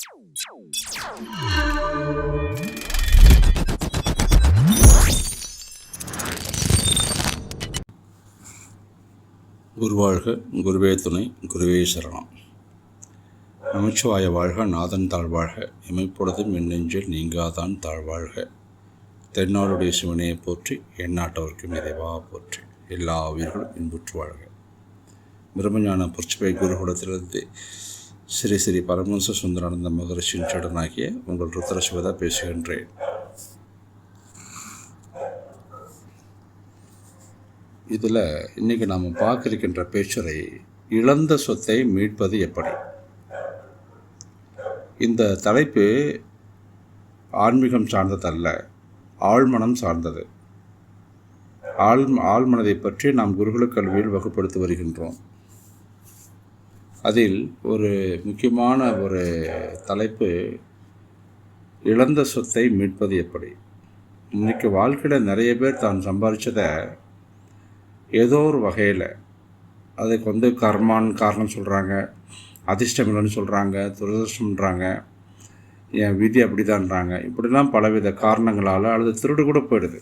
குருவாழ்க, குருவே துணை, குருவே சரணம். நமச்சிவாய வாழ்க, நாதன் தாழ்வாழ்க, இமைப்பொழுதும் என் நெஞ்சில் நீங்காதான் தாழ்வாழ்க. தென்னாடுடைய சிவனையை போற்றி, எந்நாட்டவர்க்கும் இறைவா போற்றி, எல்லா உயிர்களும் இன்புற்று வாழ்க. பிரம்மஞான புரட்சிபை குருகுலத்திலிருந்து ஸ்ரீ ஸ்ரீ பரமஹம்ச சுந்தரானந்த மகரிஷியின் சடனாகிய உங்கள் ருத்ர சிவதா பேசுகின்றேன். இதில் இன்றைக்கி நாம் பார்க்க இருக்கின்ற பேச்சுரை, இழந்த சொத்தை மீட்பது எப்படி. இந்த தலைப்பு ஆன்மீகம் சார்ந்ததல்ல, ஆழ்மனம் சார்ந்தது. ஆழ்மனதை பற்றி நாம் குருகுல கல்வியில் வகுப்படுத்தி வருகின்றோம். அதில் ஒரு முக்கியமான ஒரு தலைப்பு, இழந்த சொத்தை மீட்பது எப்படி. இன்றைக்கி வாழ்க்கையில் நிறைய பேர் தான் சம்பாதிச்சதை ஏதோ ஒரு வகையில், அதுக்கு காரணம் சொல்கிறாங்க, அதிர்ஷ்டம் இல்லைன்னு சொல்கிறாங்க, துரதிர்ஷ்டம்ன்றாங்க, என் விதி அப்படிதான்றாங்க. இப்படிலாம் பலவித காரணங்களால், அல்லது திருடு கூட போயிடுது.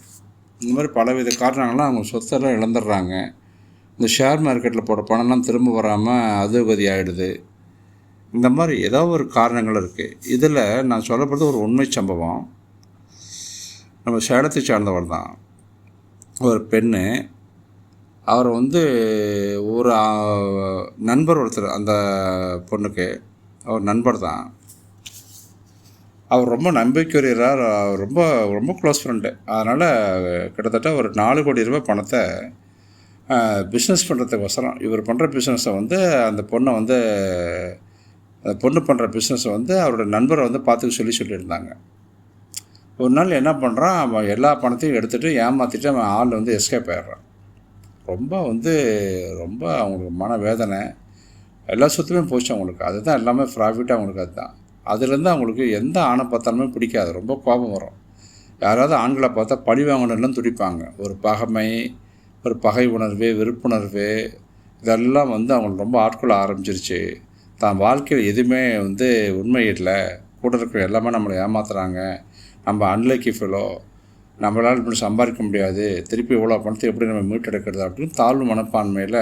இந்த மாதிரி பலவித காரணங்களால் அவங்க சொத்தெல்லாம் இழந்துடுறாங்க. இந்த ஷேர் மார்க்கெட்டில் போட பணம்லாம் திரும்ப வராமல் அதுகதி ஆகிடுது. இந்த மாதிரி ஏதோ ஒரு காரணங்கள் இருக்குது. இதில் நான் சொல்லப்படுறது ஒரு உண்மை சம்பவம். நம்ம சேலத்தை சார்ந்தவர் தான். ஒரு பெண்ணு, அவர் ஒரு நண்பர் ஒருத்தர், அந்த பொண்ணுக்கு அவர் நண்பர் தான். அவர் ரொம்ப நம்பிக்கையுரியரார், ரொம்ப ரொம்ப க்ளோஸ் ஃப்ரெண்டு. அதனால் கிட்டத்தட்ட ஒரு 4 கோடி ரூபாய் பணத்தை பிஸ்னஸ் பண்ணுறதுக்கோசரம், இவர் பண்ணுற பிஸ்னஸை அந்த பொண்ணை அந்த பொண்ணு பண்ணுற பிஸ்னஸை அவரோட நண்பரை பார்த்துக்க சொல்லியிருந்தாங்க. ஒரு நாள் என்ன பண்ணுறான், அவன் எல்லா பணத்தையும் எடுத்துகிட்டு ஏமாற்றிட்டு அவன் ஆள் எஸ்கேப் ஆகிடுறான். ரொம்ப ரொம்ப அவங்களுக்கு மன வேதனை, எல்லா சொத்துமே போச்சு அவங்களுக்கு. அதுதான் எல்லாமே ப்ராஃபிட்டாக அவங்களுக்கு. அதுதான். அதுலேருந்து அவங்களுக்கு எந்த ஆணை பார்த்தாலுமே பிடிக்காது, ரொம்ப கோபம் வரும். யாராவது ஆண்களை பார்த்தா பழி வாங்கணும்லாம் துடிப்பாங்க. ஒரு பகைமை, ஒரு பகை உணர்வு, வெறுப்புணர்வு, இதெல்லாம் அவங்களுக்கு ரொம்ப ஆட்கொள்ள ஆரம்பிச்சிருச்சு. தான் வாழ்க்கையில் எதுவுமே உண்மை இல்லை, கூட இருக்கிற எல்லாமே நம்மளை ஏமாத்துறாங்க, நம்ம அன்லக்கி ஃபெலோ, நம்மளால் இப்படி சம்பாதிக்க முடியாது, திருப்பி இவ்வளோ பணத்தை எப்படி நம்ம மீட்டெடுக்கிறது அப்படின்னு தாழ்வு மனப்பான்மையில்,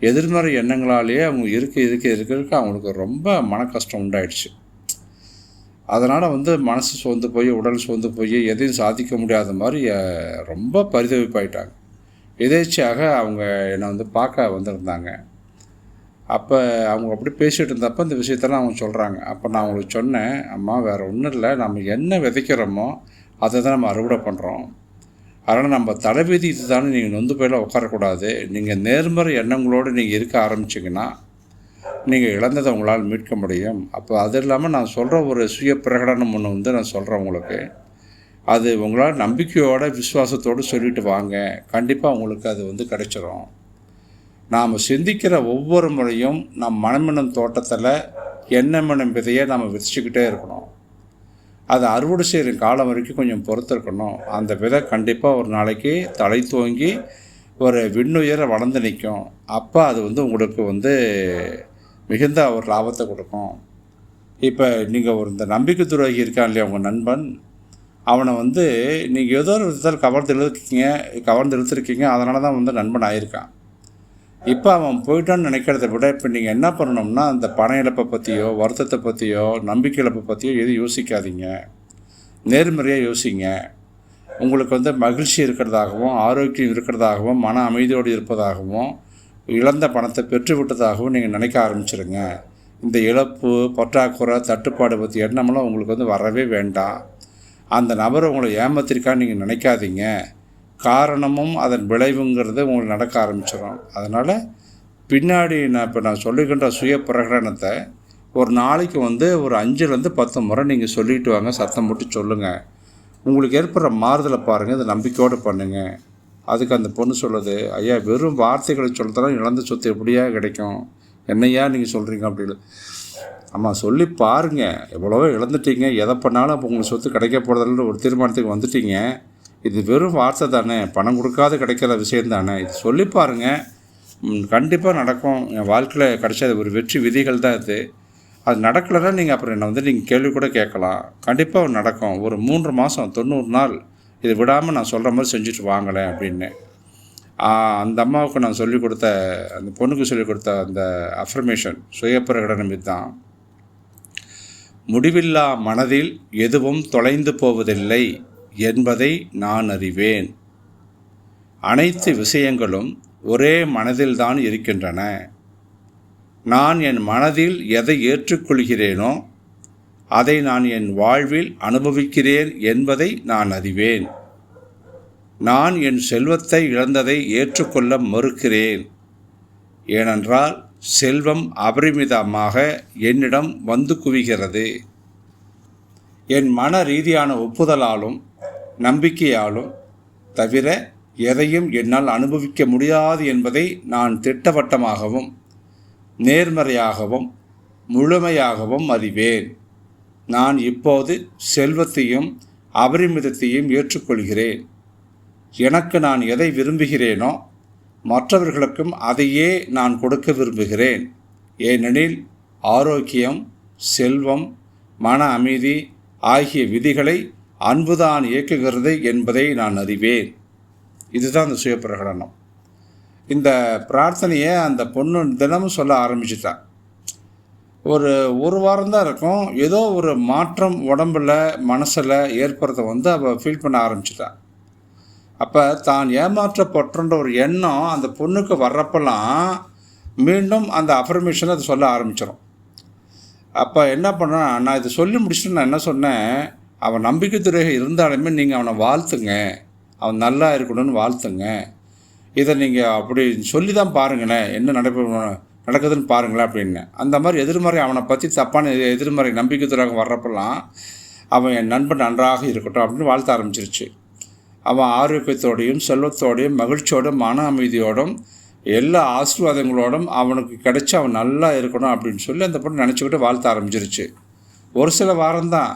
எதிர்மறை எண்ணங்களாலேயே அவங்க இருக்க அவங்களுக்கு ரொம்ப மன கஷ்டம் உண்டாயிடுச்சு. அதனால் மனசு சோர்ந்து போய், உடல் சோர்ந்து போய், எதையும் சாதிக்க முடியாத மாதிரி ரொம்ப பரிதவிப்பாயிட்டாங்க. எதேச்சியாக அவங்க என்னை பார்க்க வந்திருந்தாங்க. அப்போ அவங்க அப்படி பேசிகிட்டு இருந்தப்போ இந்த விஷயத்தெல்லாம் அவங்க சொல்கிறாங்க. அப்போ நான் அவங்களுக்கு சொன்னேன், அம்மா வேறு ஒன்றும் இல்லை, நம்ம என்ன விதைக்கிறோமோ அதை தான் நம்ம அறுவடை பண்ணுறோம். அதனால் நம்ம தலைவிதி இது தானே, நீங்கள் நொந்து போயெல்லாம் உட்காரக்கூடாது. நீங்கள் நேர்மறை எண்ணங்களோடு நீங்கள் இருக்க ஆரம்பிச்சிங்கன்னா நீங்கள் இழந்ததை உங்களால் மீட்க முடியும். அப்போ அது இல்லாமல் நான் சொல்கிற ஒரு சுய பிரகடனம் ஒன்று நான் சொல்கிறேன் உங்களுக்கு. அது உங்களால் நம்பிக்கையோட விசுவாசத்தோடு சொல்லிட்டு வாங்க, கண்டிப்பாக உங்களுக்கு அது கிடைச்சிரும். நாம் சிந்திக்கிற ஒவ்வொரு முறையும் நம் மனமெனும் தோட்டத்தில் எண்ணமெனும் விதையை நாம் விதைச்சிக்கிட்டே இருக்கணும். அதை அறுவடை செய்கிற காலம் வரைக்கும் கொஞ்சம் பொறுத்திருக்கணும். அந்த விதை கண்டிப்பாக ஒரு நாளைக்கு தலை தோங்கி ஒரு விண்ணுயர வளர்ந்து நிற்கும். அப்போ அது உங்களுக்கு மிகுந்த ஒரு லாபத்தை கொடுக்கும். இப்போ நீங்கள் இந்த நம்பிக்கை துரோகி இருக்கான் இல்லையா உங்கள் நண்பன், அவனை நீங்கள் ஏதோ ஒரு விதத்தில் கவர்ந்து இழுத்துருக்கீங்க, அதனால தான் நண்பன் ஆகியிருக்கான். இப்போ அவன் போயிட்டான்னு நினைக்கிறத விட இப்போ நீங்கள் என்ன பண்ணணும்னா, அந்த பண இழப்பை பற்றியோ, வருத்தத்தை பற்றியோ, நம்பிக்கை இழப்பை பற்றியோ எதுவும் யோசிக்காதீங்க. நேர்மறையாக யோசிங்க. உங்களுக்கு மகிழ்ச்சி இருக்கிறதாகவும், ஆரோக்கியம் இருக்கிறதாகவும், மன அமைதியோடு இருப்பதாகவும், இழந்த பணத்தை பெற்று விட்டதாகவும் நீங்கள் நினைக்க ஆரம்பிச்சிருங்க. இந்த இழப்பு, பற்றாக்குறை, தட்டுப்பாடு பற்றி எண்ணமெல்லாம் உங்களுக்கு வரவே வேண்டாம். அந்த நபரை உங்களை ஏமாத்திருக்கான்னு நீங்கள் நினைக்காதீங்க. காரணமும் அதன் விளைவுங்கிறது உங்களுக்கு நடக்க ஆரம்பிச்சிடும். அதனால் பின்னாடி நான் சொல்லுகின்ற சுய பிரகடனத்தை ஒரு நாளைக்கு ஒரு 5லேருந்து 10 முறை நீங்கள் சொல்லிட்டு வாங்க, சத்தம் போட்டு சொல்லுங்கள். உங்களுக்கு ஏற்படுற மாறுதலை பாருங்கள், இதை நம்பிக்கையோடு பண்ணுங்கள். அதுக்கு அந்த பொண்ணு சொல்லுது, ஐயா வெறும் வார்த்தைகளை சொல்கிறதெல்லாம் இழந்த சொத்து எப்படியா கிடைக்கும், என்னையா நீங்கள் சொல்கிறீங்க அப்படின்னு. ஆமாம், சொல்லி பாருங்கள். எவ்வளவோ இழந்துட்டீங்க, எதை பண்ணாலும் அப்போ உங்களுக்கு சொத்து கிடைக்க போகிறதில்ல ஒரு தீர்மானத்துக்கு வந்துட்டீங்க. இது வெறும் வார்த்தை தானே, பணம் கொடுக்காத கிடைக்கிற விஷயம் தானே, இது சொல்லி பாருங்கள், கண்டிப்பாக நடக்கும். என் வாழ்க்கையில் கிடைச்ச ஒரு வெற்றி விதிகள் தான் இது. அது நடக்கலைன்னா நீங்கள் அப்புறம் என்னை வந்து நீங்கள் கேள்வி கூட கேட்கலாம். கண்டிப்பாக நடக்கும். ஒரு 3 மாதம் 90 நாள் இதை விடாமல் நான் சொல்கிற மாதிரி செஞ்சுட்டு வாங்களேன் அப்படின்னு. அந்த அம்மாவுக்கு நான் சொல்லிக் கொடுத்த, அந்த பொண்ணுக்கு சொல்லிக் கொடுத்த அந்த அஃபர்மேஷன் சுயப்பிரகடனம் இதுதான். முடிவில்லா மனதில் எதுவும் தொலைந்து போவதில்லை என்பதை நான் அறிவேன். அனைத்து விஷயங்களும் ஒரே மனதில்தான் இருக்கின்றன. நான் என் மனதில் எதை ஏற்றுக்கொள்கிறேனோ அதை நான் என் வாழ்வில் அனுபவிக்கிறேன் என்பதை நான் அறிவேன். நான் என் செல்வத்தை இழந்ததை ஏற்றுக்கொள்ள மறுக்கிறேன். ஏனென்றால் செல்வம் அபரிமிதமாக என்னிடம் வந்து குவிகிறது. என் மன ரீதியான ஒப்புதலாலும் நம்பிக்கையாலும் தவிர எதையும் என்னால் அனுபவிக்க முடியாது என்பதை நான் திட்டவட்டமாகவும் நேர்மறையாகவும் முழுமையாகவும் அறிவேன். நான் இப்போது செல்வத்தையும் அபரிமிதத்தையும் ஏற்றுக்கொள்கிறேன். எனக்கு நான் எதை விரும்புகிறேனோ மற்றவர்களுக்கும் அதையே நான் கொடுக்க விரும்புகிறேன். ஏனெனில் ஆரோக்கியம், செல்வம், மன அமைதி ஆகிய விதிகளை அன்புதான் இயக்குகிறது என்பதை நான் அறிவேன். இதுதான் இந்த சுயப்பிரகடனம். இந்த பிரார்த்தனையை அந்த பொண்ணு தினமும் சொல்ல ஆரம்பிச்சிட்டான். ஒரு வாரம் தான் இருக்கும். ஏதோ ஒரு மாற்றம் உடம்பில் மனசில் ஏற்படுறத வந்து அவள் ஃபீல் பண்ண ஆரம்பிச்சிட்டான். அப்போ தான் ஏமாற்றப்பட்டுன்ற ஒரு எண்ணம் அந்த பொண்ணுக்கு வர்றப்பெல்லாம் மீண்டும் அந்த அஃபர்மேஷனை அதை சொல்ல ஆரம்பிச்சிடும். அப்போ என்ன பண்ணேன், நான் இதை சொல்லி முடிச்சுட்டு நான் என்ன சொன்னேன், அவன் நம்பிக்கை துறையாக இருந்தாலுமே நீங்கள் அவனை வாழ்த்துங்க, அவன் நல்லா இருக்கணும்னு வாழ்த்துங்க. இதை நீங்கள் அப்படி சொல்லி தான் பாருங்களேன், என்ன நடக்குதுன்னு பாருங்களேன் அப்படின்னு. அந்த மாதிரி எதிர்மறை அவனை பற்றி தப்பான எதிர்மறை நம்பிக்கை துறையாக வர்றப்பெல்லாம் அவன் என் நண்பன் நன்றாக இருக்கட்டும் அப்படின்னு வாழ்த்த ஆரம்பிச்சிருச்சு. அவன் ஆரோக்கியத்தோடையும் செல்வத்தோடையும் மகிழ்ச்சியோடும் மன அமைதியோடும் எல்லா ஆசீர்வாதங்களோடும் அவனுக்கு கிடைச்சி அவன் நல்லா இருக்கணும் அப்படின்னு சொல்லி அந்த பொண்ணு நினச்சிக்கிட்டு வாழ்த்த ஆரம்பிச்சிருச்சு. ஒரு சில வாரம்தான்.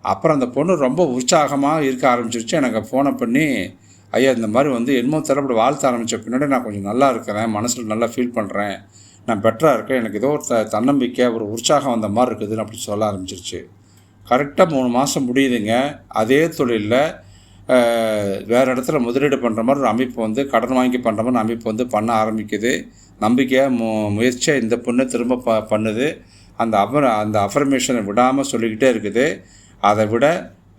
அப்புறம் அந்த பொண்ணு ரொம்ப உற்சாகமாக இருக்க ஆரம்பிச்சிருச்சு. எனக்கு ஃபோனை பண்ணி, ஐயா இந்த மாதிரி வந்து என்னமோ தரப்படி வாழ்த்த ஆரம்பித்த பின்னாடி நான் கொஞ்சம் நல்லா இருக்கிறேன், மனசில் நல்லா ஃபீல் பண்ணுறேன், நான் பெட்டராக இருக்கேன், எனக்கு ஏதோ ஒரு தன்னம்பிக்கை ஒரு உற்சாகம் வந்த மாதிரி இருக்குதுன்னு அப்படி சொல்ல ஆரம்பிச்சிருச்சு. கரெக்டாக 3 மாதம் முடியுதுங்க. அதே தொழிலில் வேறு இடத்துல முதலீடு பண்ணுற மாதிரி ஒரு அமைப்பு வந்து கடன் வாங்கி பண்ணுற மாதிரி அமைப்பு வந்து பண்ண ஆரம்பிக்குது. நம்பிக்கையாக முயற்சியாக இந்த பொண்ணு திரும்ப பண்ணுது. அந்த அஃபர்மேஷனை விடாமல் சொல்லிக்கிட்டே இருக்குது. அதை விட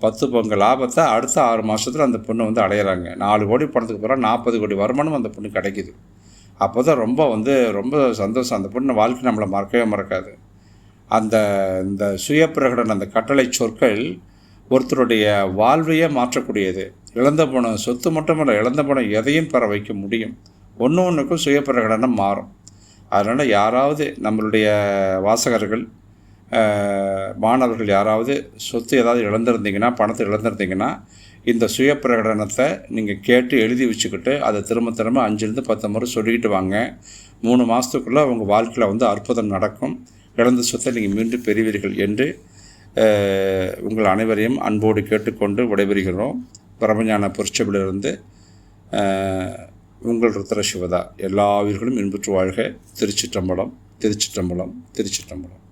10 பங்கு லாபத்தை அடுத்த 6 மாதத்தில் அந்த பொண்ணு வந்து அடையிறாங்க. 4 கோடி பணத்துக்கு பிறகு 40 கோடி வருமானம் அந்த பொண்ணு கிடைக்கிது. அப்போ தான் ரொம்ப சந்தோஷம். அந்த பொண்ணு வாழ்க்கை நம்மளை மறக்கவே மறக்காது. இந்த சுயப்பிரகடன அந்த கட்டளை சொற்கள் ஒருத்தருடைய வாழ்வையே மாற்றக்கூடியது. இழந்த போன சொத்து மட்டுமல்ல, இழந்த போன எதையும் பெற வைக்க முடியும். ஒன்றுக்கும் சுயப்பிரகடனம் மாறும். அதனால் யாராவது நம்மளுடைய வாசகர்கள் மாணவர்கள் யாராவது சொத்து ஏதாவது இழந்திருந்தீங்கன்னா, பணத்தை இழந்திருந்தீங்கன்னா, இந்த சுயப்பிரகடனத்தை நீங்கள் கேட்டு எழுதி வச்சுக்கிட்டு அதை திரும்ப 5லேருந்து 10 முறை சொல்லிக்கிட்டு வாங்க. 3 மாதத்துக்குள்ளே உங்கள் வாழ்க்கையில் வந்து அற்புதம் நடக்கும். இழந்த சொத்தை நீங்கள் மீண்டும் பெறுவீர்கள் என்று உங்கள் அனைவரையும் அன்போடு கேட்டுக்கொண்டு விடைபெறுகிறோம். பிரபஞான பொற்சபையிலிருந்து உங்கள் ருத்ர சிவதா. எல்லா உயிர்களும் இன்புற்று வாழ்க. திருச்சிற்றம்பலம், திருச்சிற்றம்பலம், திருச்சிற்றம்பலம்.